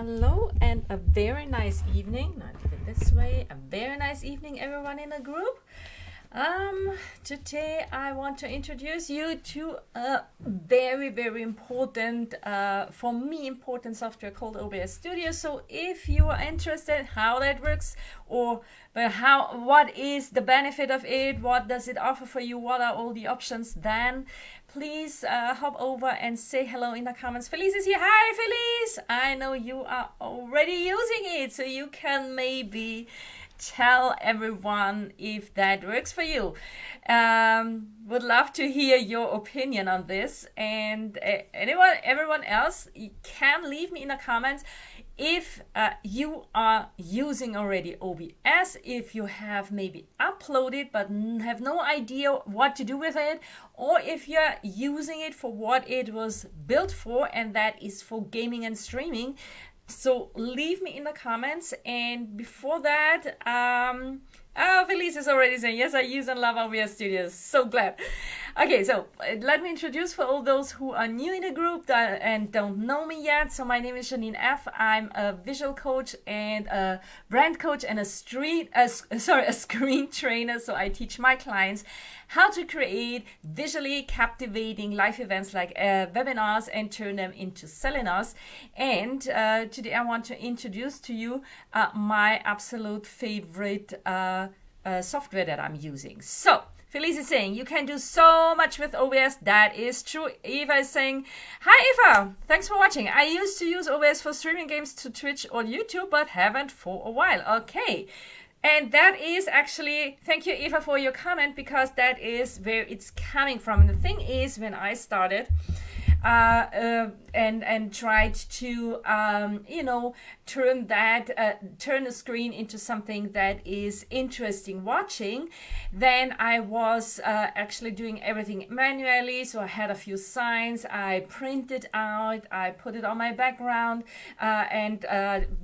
Hello and a very nice evening. Now I did it this way. A very nice evening, everyone in the group. Today I want to introduce you to a very important, for me, important software called OBS Studio. So if you are interested how that works, or what is the benefit of it, what does it offer for you, what are all the options, then please hop over and say hello in the comments. Felice is here. Hi, Felice. I know you are already using it, so you can maybe tell everyone if that works for you. Would love to hear your opinion on this, and everyone else, you can leave me in the comments if you are using already OBS, if you have maybe uploaded but have no idea what to do with it, or if you're using it for what it was built for, and that is for gaming and streaming. So leave me in the comments. And before that, Felice is already saying, yes, I use and love OBS Studios. So glad. Okay, so let me introduce for all those who are new in the group and don't know me yet. So my name is Janine F. I'm a visual coach and a brand coach and a screen trainer. So I teach my clients how to create visually captivating live events like webinars and turn them into seminars. And today I want to introduce to you my absolute favorite software that I'm using. So Felice is saying you can do so much with OBS. That is true. Eva is saying, hi Eva, thanks for watching. I used to use OBS for streaming games to Twitch or YouTube, but haven't for a while. Okay. And that is actually, thank you Eva for your comment, because that is where it's coming from. And the thing is, when I started and tried to turn the screen into something that is interesting watching, then I was actually doing everything manually. So I had a few signs, I printed out, I put it on my background, and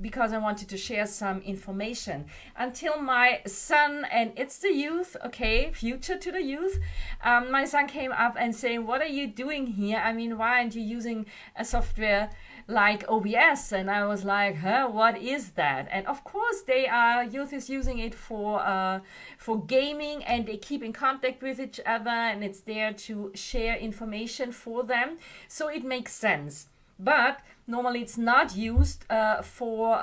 because I wanted to share some information, until my son, and it's the youth, okay, future to the youth, my son came up and saying, what are you doing here? I mean, why aren't you using a software like OBS? And I was like, what is that? And of course youth is using it for gaming, and they keep in contact with each other, and it's there to share information for them, so it makes sense. But normally it's not used for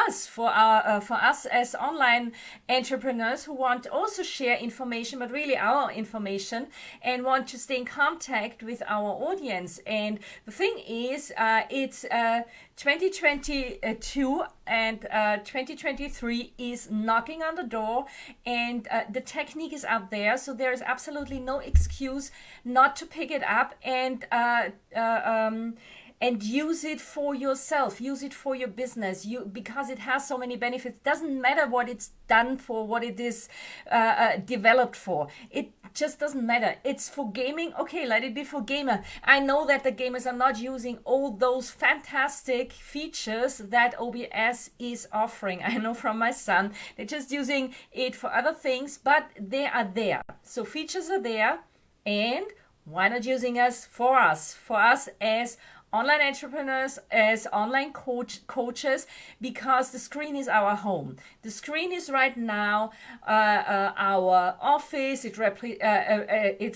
us as online entrepreneurs who want to also share information, but really our information, and want to stay in contact with our audience. And the thing is, it's 2022 and 2023 is knocking on the door, and the technique is out there, so there is absolutely no excuse not to pick it up and use it for yourself, use it for your business, because it has so many benefits. Doesn't matter what it's done for, what it is developed for. It just doesn't matter. It's for gaming. Okay, let it be for gamer. I know that the gamers are not using all those fantastic features that OBS is offering. I know from my son, they're just using it for other things, but they are there. So features are there, and why not using us for us as online entrepreneurs, as online coaches, because the screen is our home. The screen is right now our office. It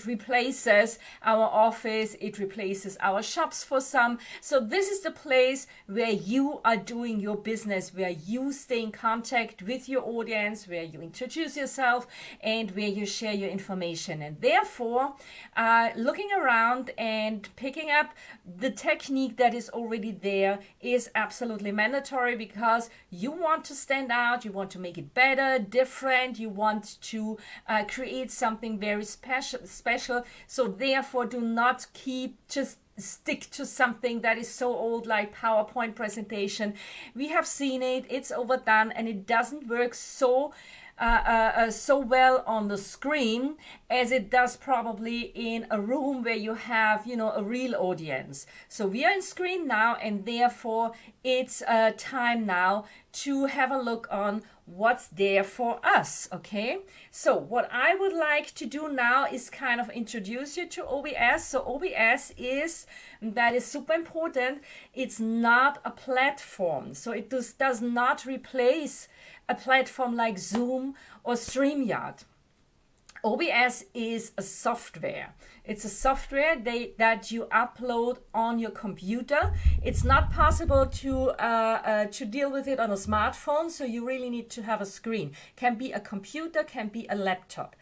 replaces our office. It replaces our shops for some. So this is the place where you are doing your business, where you stay in contact with your audience, where you introduce yourself, and where you share your information. And therefore, looking around and picking up the technique that is already there is absolutely mandatory, because you want to stand out, you want to make it better, different, you want to create something very special. So therefore, do not stick to something that is so old, like PowerPoint presentation. We have seen it, it's overdone, and it doesn't work so well on the screen as it does probably in a room where you have, a real audience. So we are in screen now, and therefore it's time now to have a look on what's there for us. Okay, so what I would like to do now is kind of introduce you to OBS. So OBS that is super important. It's not a platform, so it does not replace a platform like Zoom or StreamYard. OBS is a software. It's a software that you upload on your computer. It's not possible to deal with it on a smartphone, so you really need to have a screen. Can be a computer, can be a laptop.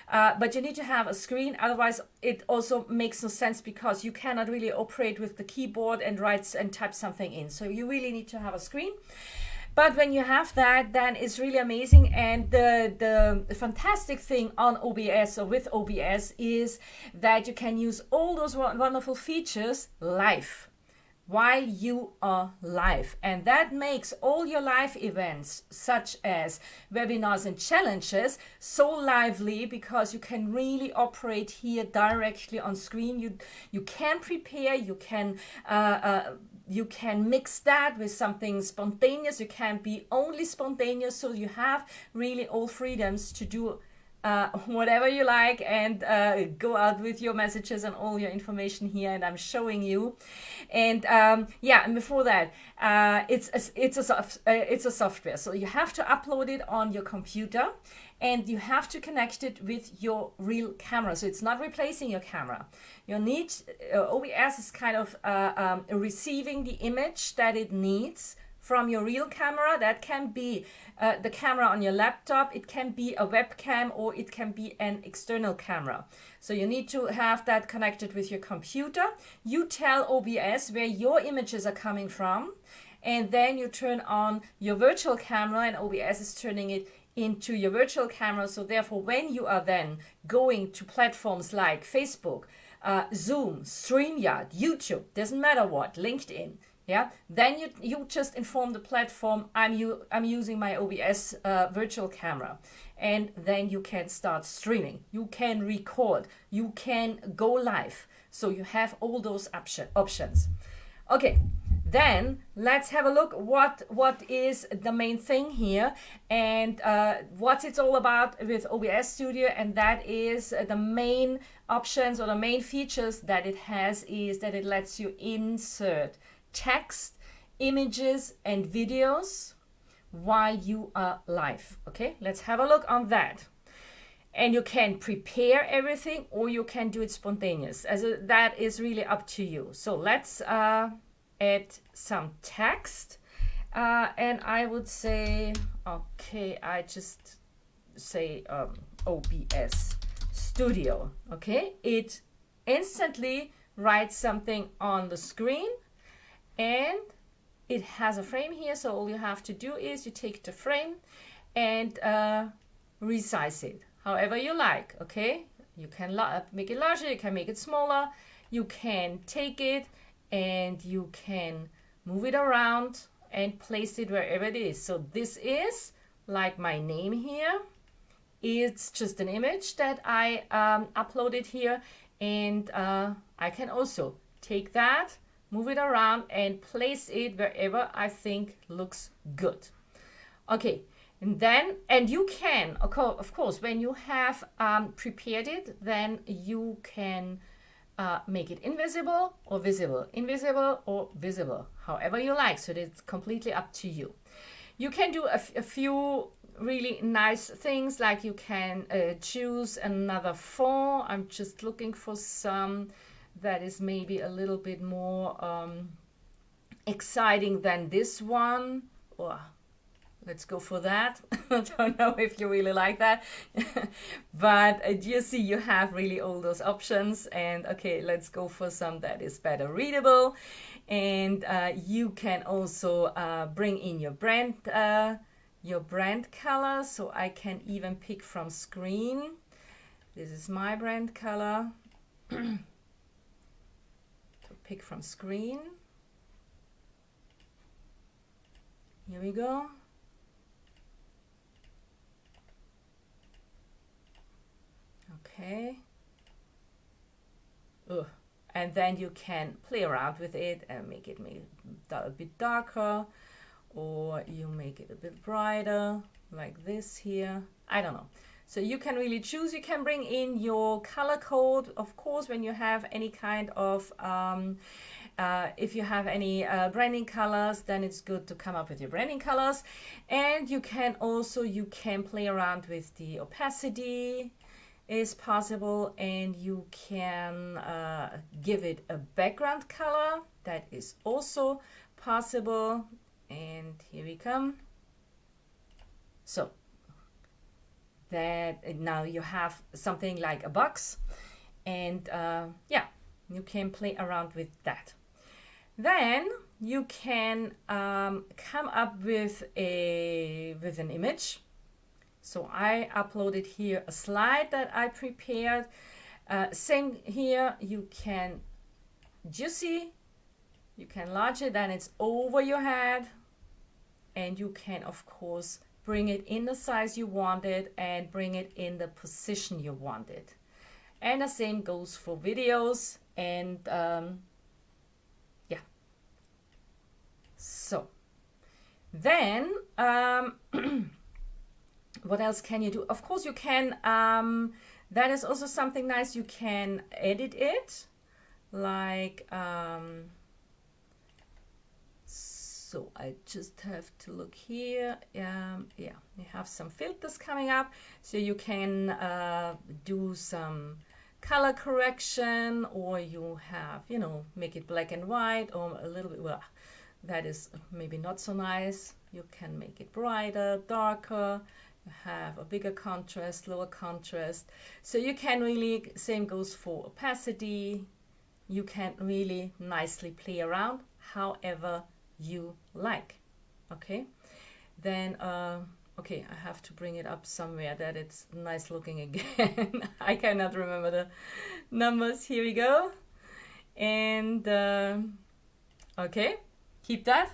But you need to have a screen, otherwise it also makes no sense because you cannot really operate with the keyboard and write and type something in. So you really need to have a screen. But when you have that, then it's really amazing. And the fantastic thing on OBS or with OBS is that you can use all those wonderful features live while you are live. And that makes all your live events, such as webinars and challenges, so lively because you can really operate here directly on screen. You can prepare, you can mix that with something spontaneous. You can be only spontaneous, so you have really all freedoms to do whatever you like and go out with your messages and all your information here, and I'm showing you. And yeah, and before that, it's a software, so you have to upload it on your computer and you have to connect it with your real camera. So it's not replacing your camera. You need OBS is kind of receiving the image that it needs from your real camera. That can be the camera on your laptop, it can be a webcam, or it can be an external camera. So you need to have that connected with your computer. You tell OBS where your images are coming from, and then you turn on your virtual camera and OBS is turning it into your virtual camera. So therefore, when you are then going to platforms like Facebook, Zoom, StreamYard, YouTube, doesn't matter what, LinkedIn, yeah, then you just inform the platform, I'm using my OBS virtual camera, and then you can start streaming, you can record, you can go live. So you have all those options. Okay, then let's have a look what is the main thing here and what it's all about with OBS Studio. And that is the main options or the main features that it has is that it lets you insert text, images, and videos while you are live. Okay, let's have a look on that. And you can prepare everything or you can do it spontaneous. That is really up to you. So let's add some text. And I would say, okay, I just say OBS Studio. Okay, it instantly writes something on the screen. And it has a frame here, so all you have to do is you take the frame and resize it however you like. Okay, you can make it larger, you can make it smaller, you can take it and you can move it around and place it wherever it is. So this is like my name here. It's just an image that I uploaded here, and I can also take that, move it around and place it wherever I think looks good. Okay, and you can, of course, when you have prepared it, then you can make it invisible or visible, invisible or visible, however you like. So it's completely up to you. You can do a few really nice things, like you can choose another font. I'm just looking for some that is maybe a little bit more exciting than this one. Oh, let's go for that. I don't know if you really like that. But you see, you have really all those options. And okay, let's go for some that is better readable. And you can also bring in your brand color. So I can even pick from screen. This is my brand color. Pick from screen. Here we go. Okay. And then you can play around with it and make it a bit darker, or you make it a bit brighter like this here. I don't know. So you can really choose. You can bring in your color code, of course, when you have any kind of if you have any branding colors, then it's good to come up with your branding colors. And you can also, you can play around with the opacity is possible, and you can give it a background color. That is also possible. And here we come. So that now you have something like a box, and yeah, you can play around with that. Then you can come up with an image. So I uploaded here a slide that I prepared. Same here, you can just see, you can enlarge it, then it's over your head, and you can of course bring it in the size you want it and bring it in the position you want it. And the same goes for videos. And yeah, so then what else can you do? Of course you can, that is also something nice, you can edit it like so I just have to look here. Yeah, you have some filters coming up, so you can do some color correction, or you have, you know, make it black and white, or a little bit, well, that is maybe not so nice. You can make it brighter, darker, you have a bigger contrast, lower contrast. So you can really, same goes for opacity, you can really nicely play around however you like. Okay, then okay, I have to bring it up somewhere that it's nice looking again. I cannot remember the numbers. Here we go. And okay, keep that,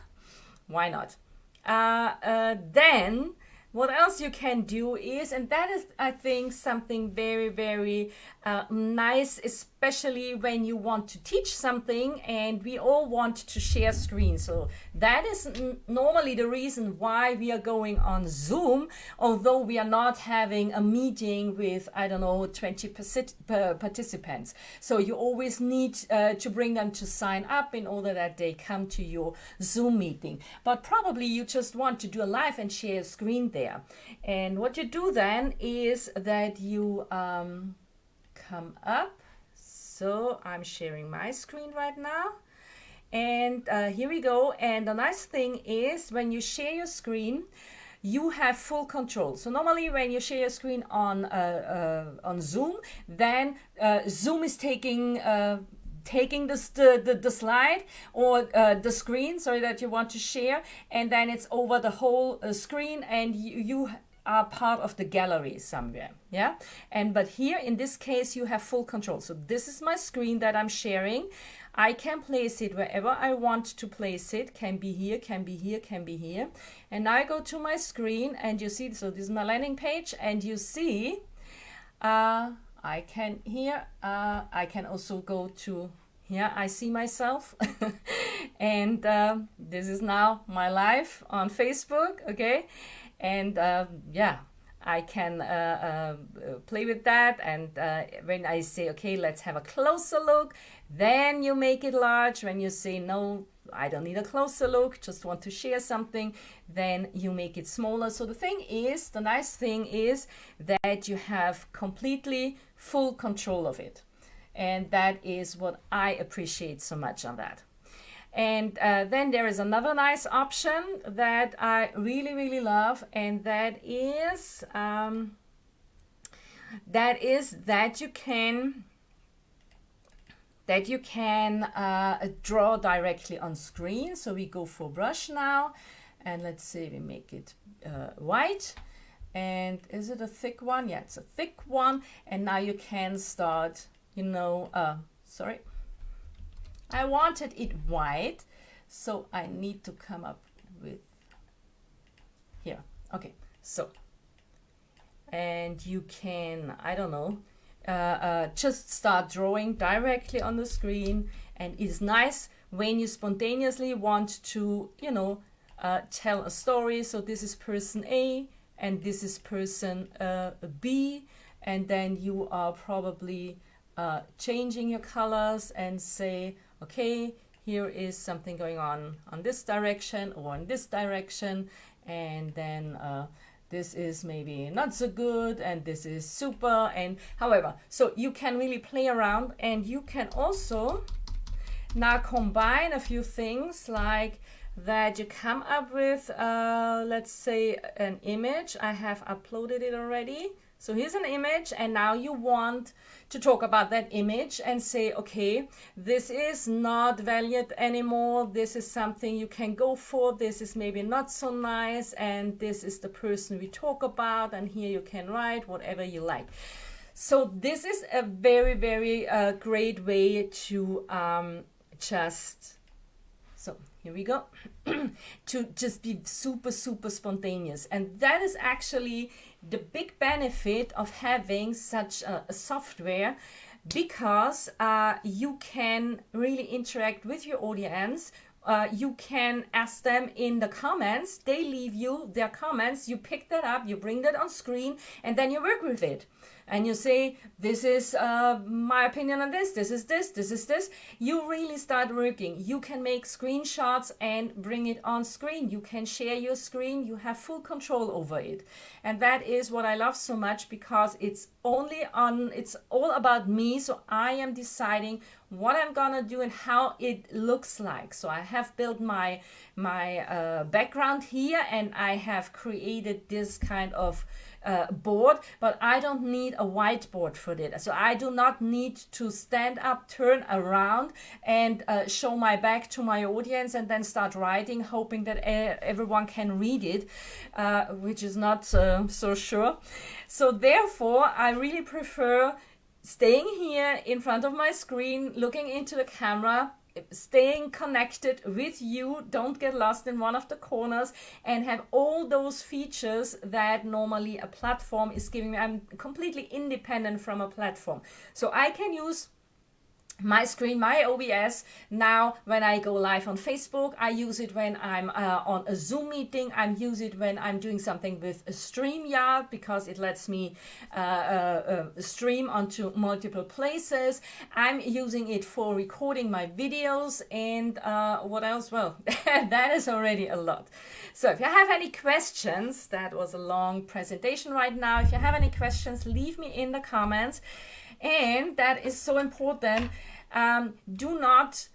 why not. Then what else you can do is, and that is, I think, something very, very nice, especially when you want to teach something, and we all want to share screen. So that is normally the reason why we are going on Zoom, although we are not having a meeting with, I don't know, 20 participants. So you always need to bring them to sign up in order that they come to your Zoom meeting. But probably you just want to do a live and share a screen there. And what you do then is that you come up. So I'm sharing my screen right now, and here we go. And the nice thing is, when you share your screen, you have full control. So normally when you share your screen on Zoom, then Zoom is taking the slide or the screen, sorry, that you want to share, and then it's over the whole screen, and you are part of the gallery somewhere. Yeah, and but here in this case you have full control. So this is my screen that I'm sharing. I can place it wherever I want to place it. Can be here, can be here, can be here. And I go to my screen, and you see, so this is my landing page, and you see I can here, I can also go to here, I see myself. And this is now my live on Facebook, okay? And yeah, I can play with that. And when I say, okay, let's have a closer look, then you make it large. When you say, no, I don't need a closer look, just want to share something, then you make it smaller. So the thing is, the nice thing is that you have completely full control of it. And that is what I appreciate so much on that. And then there is another nice option that I really, really love, and that is that you can draw directly on screen. So we go for brush now, and let's say we make it white. And is it a thick one? Yeah, it's a thick one. And now you can start, you know, sorry, I wanted it white, so I need to come up with here. Okay, so, and you can, I don't know, just start drawing directly on the screen. And it's nice when you spontaneously want to, you know, tell a story. So this is person A and this is person B, and then you are probably changing your colors and say, okay, here is something going on this direction or in this direction, and then this is maybe not so good and this is super, and however. So you can really play around, and you can also now combine a few things like that. You come up with, let's say, an image. I have uploaded it already. So here's an image, and now you want to talk about that image and say, okay, this is not valued anymore. This is something you can go for. This is maybe not so nice, and this is the person we talk about, and here you can write whatever you like. So this is a very, very great way to here we go, to just be super, super spontaneous. And that is actually the big benefit of having such a software, because you can really interact with your audience. You can ask them in the comments, they leave you their comments, you pick that up, you bring that on screen, and then you work with it. And you say, this is my opinion on this, this is this, this is this. You really start working. You can make screenshots and bring it on screen. You can share your screen. You have full control over it. And that is what I love so much, because it's all about me. So I am deciding what I'm gonna do and how it looks like. So I have built my background here, and I have created this kind of board, but I don't need a whiteboard for it. So I do not need to stand up, turn around, and show my back to my audience and then start writing, hoping that everyone can read it, which is not so sure. So therefore, I really prefer staying here in front of my screen, looking into the camera, staying connected with you, don't get lost in one of the corners, and have all those features that normally a platform is giving me. I'm completely independent from a platform. So I can use my screen, my OBS, now when I go live on Facebook. I use it when I'm on a Zoom meeting. I use it when I'm doing something with a StreamYard, because it lets me stream onto multiple places. I'm using it for recording my videos, and what else? Well, that is already a lot. So if you have any questions, that was a long presentation right now. If you have any questions, leave me in the comments. And that is so important. Do not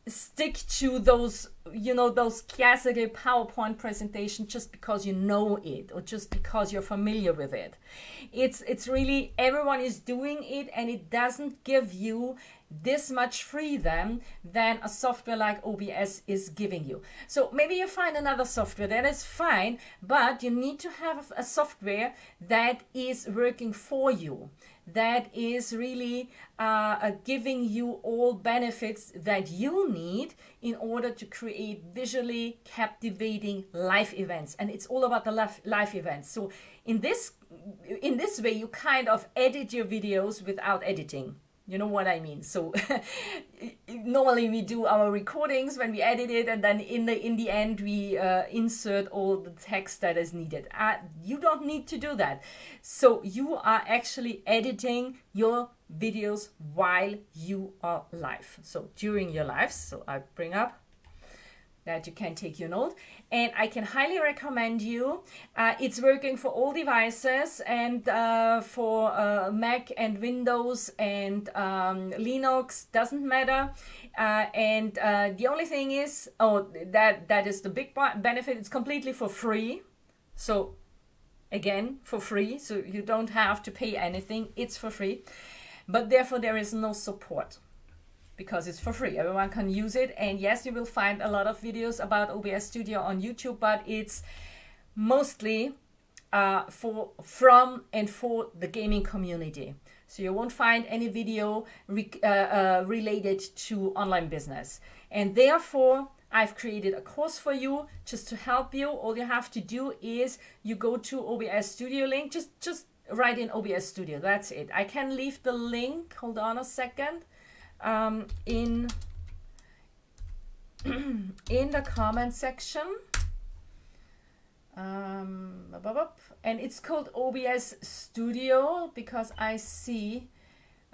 stick to those, those classical PowerPoint presentations just because you know it or just because you're familiar with it. It's really, everyone is doing it, and it doesn't give you this much freedom than a software like OBS is giving you. So maybe you find another software, that is fine, but you need to have a software that is working for you, that is really giving you all benefits that you need in order to create visually captivating live events. And it's all about the live events. So in this way, you kind of edit your videos without editing. You know what I mean? So normally we do our recordings when we edit it, and then in the end we insert all the text that is needed. You don't need to do that. So you are actually editing your videos while you are live. So during your lives, so I bring up that you can take your note, and I can highly recommend you. It's working for all devices, and for Mac and Windows and Linux, doesn't matter. And the only thing is, that is the big benefit. It's completely for free. So again, for free. So you don't have to pay anything. It's for free. But therefore there is no support, because it's for free. Everyone can use it. And yes, you will find a lot of videos about OBS Studio on YouTube, but it's mostly from and for the gaming community. So you won't find any video related to online business. And therefore, I've created a course for you just to help you. All you have to do is you go to OBS Studio link, just write in OBS Studio, that's it. I can leave the link, hold on a second, in the comment section. and it's called OBS Studio because I see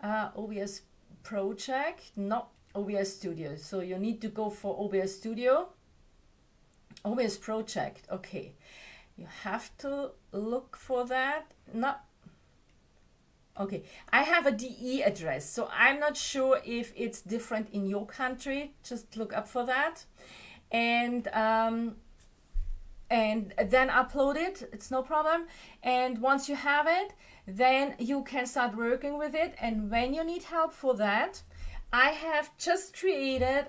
OBS project, not OBS Studio. So you need to go for OBS Studio, OBS project. Okay, you have to look for that. Not okay. I have a DE address, so I'm not sure if it's different in your country. Just look up for that, and then upload it. It's no problem. And once you have it, then you can start working with it. And when you need help for that, I have just created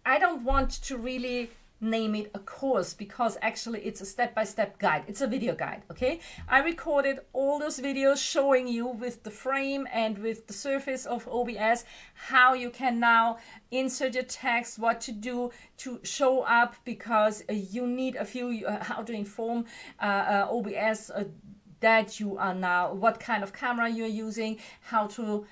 I don't want to really name it a course because actually it's a step-by-step guide. It's a video guide. Okay, I recorded all those videos showing you with the frame and with the surface of OBS how you can now insert your text, what to do to show up, because you need a few how to inform OBS that you are now, what kind of camera you're using, how to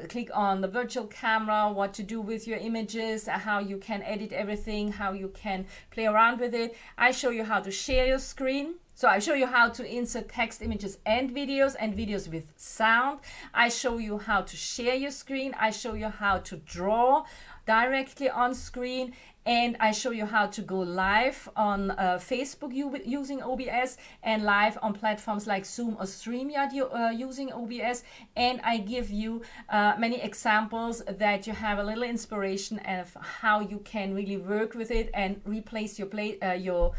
click on the virtual camera, what to do with your images, how you can edit everything, how you can play around with it. I show you how to share your screen. So I show you how to insert text, images, and videos with sound. I show you how to share your screen. I show you how to draw directly on screen. And I show you how to go live on Facebook using OBS and live on platforms like Zoom or StreamYard using OBS. And I give you many examples that you have a little inspiration of how you can really work with it and replace your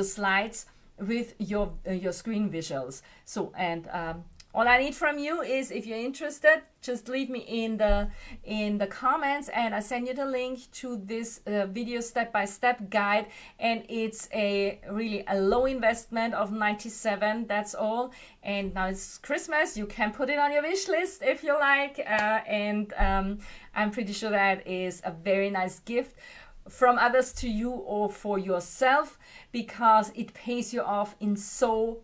slides with your screen visuals. So, and all I need from you is, if you're interested, just leave me in the comments, and I send you the link to this video step-by-step guide. And it's really a low investment of 97. That's all. And now it's Christmas. You can put it on your wish list if you like. I'm pretty sure that is a very nice gift from others to you or for yourself, because it pays you off in so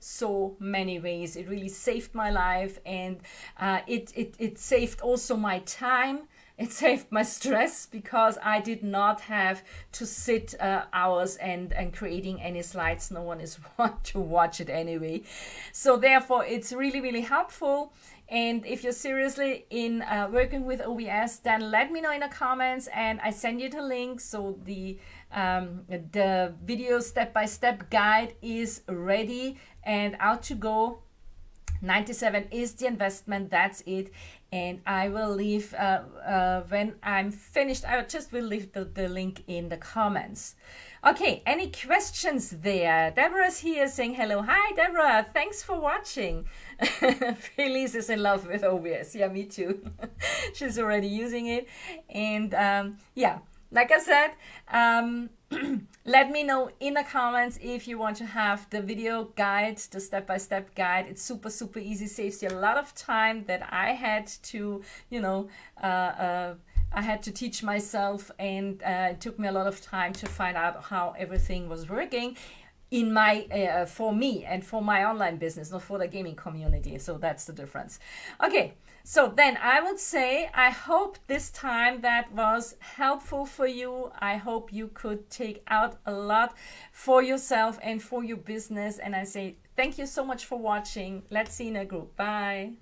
many ways. It really saved my life, and it saved also my time. It saved my stress, because I did not have to sit hours and creating any slides. No one is want to watch it anyway. So therefore it's really helpful. And if you're seriously in working with OBS, then let me know in the comments, and I send you the link. So the video step-by-step guide is ready and out to go. 97 is the investment. That's it. And I will leave when I'm finished. I just will leave the link in the comments. Okay, any questions there? Deborah's here saying hello. Hi, Deborah. Thanks for watching. Felice is in love with OBS. Yeah, me too. She's already using it. And yeah, like I said, let me know in the comments if you want to have the video guide, the step-by-step guide. It's super easy, saves you a lot of time that I had to, I had to teach myself, and it took me a lot of time to find out how everything was working in my for me and for my online business, not for the gaming community. So that's the difference. Okay, so then I would say I hope this time that was helpful for you. I hope you could take out a lot for yourself and for your business. And I say thank you so much for watching. Let's see you in a group. Bye.